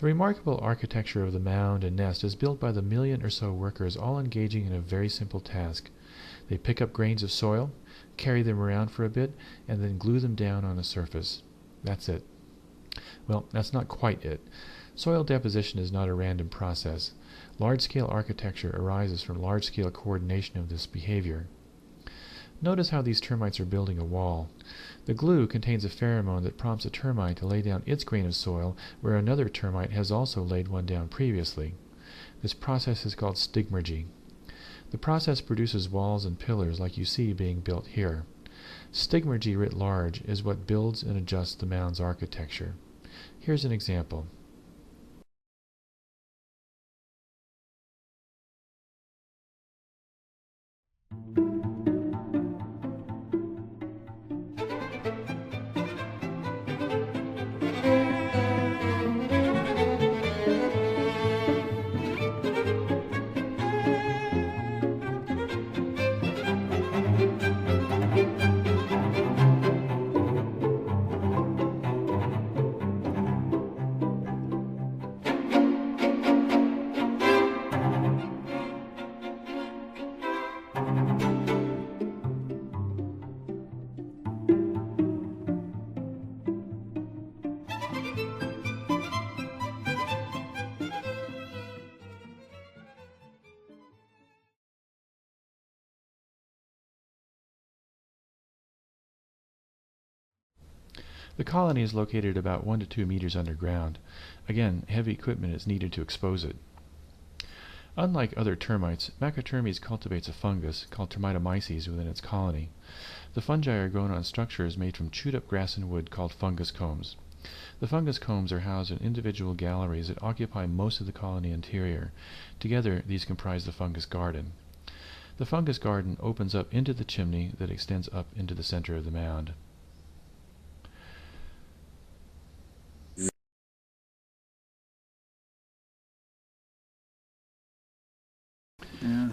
The remarkable architecture of the mound and nest is built by the million or so workers all engaging in a very simple task. They pick up grains of soil, carry them around for a bit, and then glue them down on a surface. That's it. Well, that's not quite it. Soil deposition is not a random process. Large-scale architecture arises from large-scale coordination of this behavior. Notice how these termites are building a wall. The glue contains a pheromone that prompts a termite to lay down its grain of soil where another termite has also laid one down previously. This process is called stigmergy. The process produces walls and pillars like you see being built here. Stigmergy writ large is what builds and adjusts the mound's architecture. Here's an example. The colony is located about 1 to 2 meters underground. Again, heavy equipment is needed to expose it. Unlike other termites, macrotermes cultivates a fungus called termitomyces within its colony. The fungi are grown on structures made from chewed-up grass and wood called fungus combs. The fungus combs are housed in individual galleries that occupy most of the colony interior. Together, these comprise the fungus garden. The fungus garden opens up into the chimney that extends up into the center of the mound.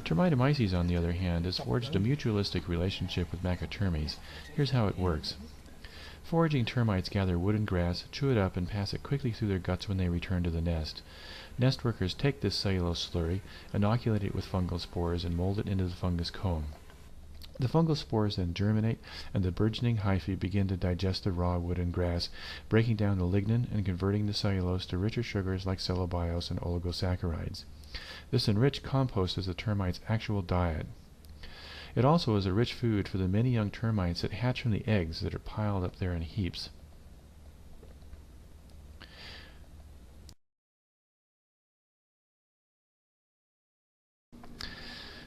Termitomyces, on the other hand, has forged a mutualistic relationship with macrotermes. Here's how it works. Foraging termites gather wood and grass, chew it up, and pass it quickly through their guts when they return to the nest. Nest workers take this cellulose slurry, inoculate it with fungal spores, and mold it into the fungus comb. The fungal spores then germinate, and the burgeoning hyphae begin to digest the raw wood and grass, breaking down the lignin and converting the cellulose to richer sugars like cellobiose and oligosaccharides. This enriched compost is the termite's actual diet. It also is a rich food for the many young termites that hatch from the eggs that are piled up there in heaps.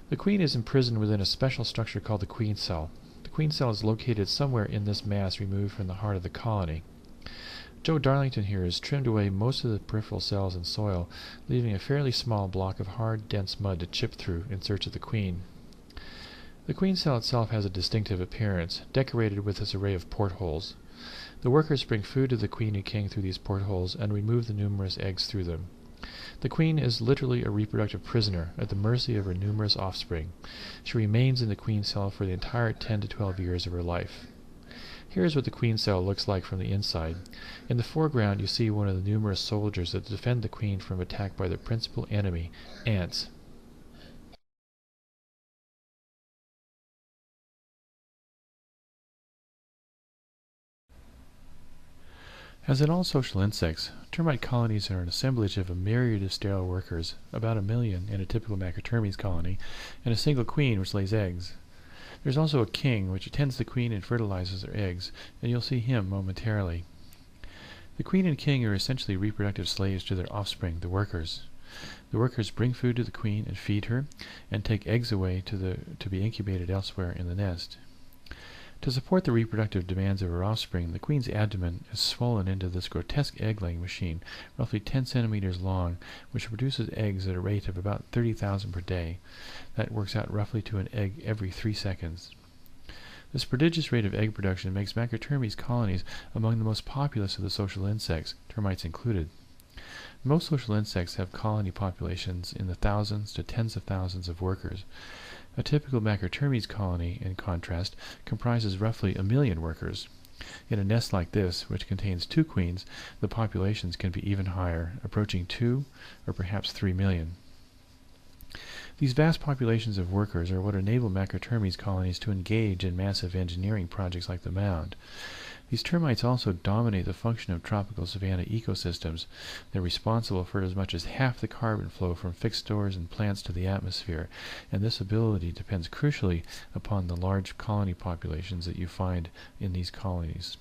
The queen is imprisoned within a special structure called the queen cell. The queen cell is located somewhere in this mass removed from the heart of the colony. Joe Darlington here has trimmed away most of the peripheral cells and soil, leaving a fairly small block of hard, dense mud to chip through in search of the queen. The queen cell itself has a distinctive appearance, decorated with this array of portholes. The workers bring food to the queen and king through these portholes and remove the numerous eggs through them. The queen is literally a reproductive prisoner at the mercy of her numerous offspring. She remains in the queen cell for the entire 10 to 12 years of her life. Here's what the queen cell looks like from the inside. In the foreground you see one of the numerous soldiers that defend the queen from attack by their principal enemy, ants. As in all social insects, termite colonies are an assemblage of a myriad of sterile workers, about 1 million in a typical macrotermes colony, and a single queen which lays eggs. There's also a king which attends the queen and fertilizes her eggs, and you'll see him momentarily. The queen and king are essentially reproductive slaves to their offspring, the workers. The workers bring food to the queen and feed her, and take eggs away to be incubated elsewhere in the nest. To support the reproductive demands of her offspring, the queen's abdomen is swollen into this grotesque egg-laying machine, roughly 10 centimeters long, which produces eggs at a rate of about 30,000 per day. That works out roughly to an egg every 3 seconds. This prodigious rate of egg production makes macrotermes colonies among the most populous of the social insects, termites included. Most social insects have colony populations in the thousands to tens of thousands of workers. A typical macrotermes colony, in contrast, comprises roughly 1 million workers. In a nest like this, which contains 2 queens, the populations can be even higher, approaching 2 or perhaps 3 million. These vast populations of workers are what enable macrotermes colonies to engage in massive engineering projects like the mound. These termites also dominate the function of tropical savanna ecosystems. They're responsible for as much as half the carbon flow from fixed stores and plants to the atmosphere, and this ability depends crucially upon the large colony populations that you find in these colonies.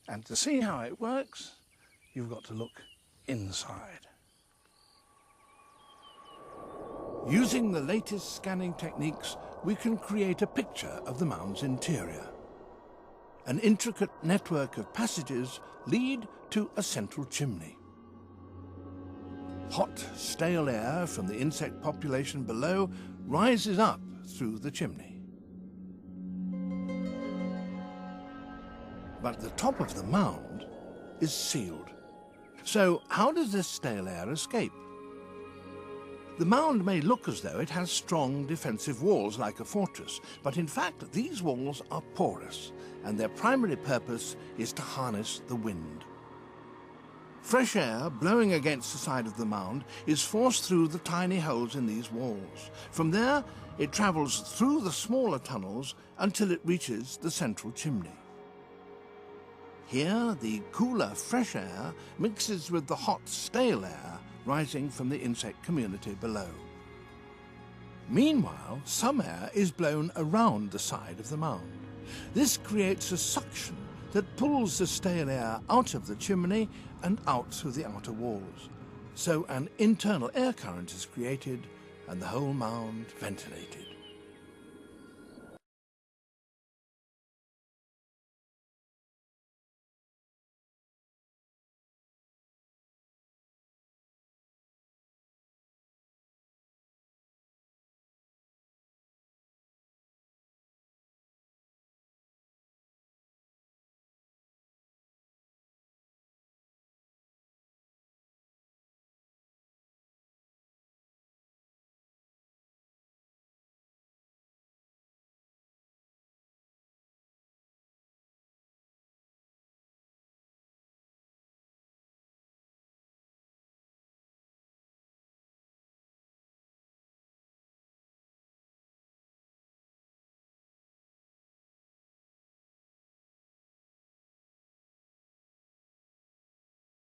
And to see how it works, you've got to look inside. Using the latest scanning techniques, we can create a picture of the mound's interior. An intricate network of passages lead to a central chimney. Hot, stale air from the insect population below rises up through the chimney. But the top of the mound is sealed. So how does this stale air escape? The mound may look as though it has strong defensive walls like a fortress, but in fact these walls are porous, and their primary purpose is to harness the wind. Fresh air blowing against the side of the mound is forced through the tiny holes in these walls. From there, it travels through the smaller tunnels until it reaches the central chimney. Here, the cooler, fresh air mixes with the hot, stale air rising from the insect community below. Meanwhile, some air is blown around the side of the mound. This creates a suction that pulls the stale air out of the chimney and out through the outer walls. So an internal air current is created and the whole mound ventilated.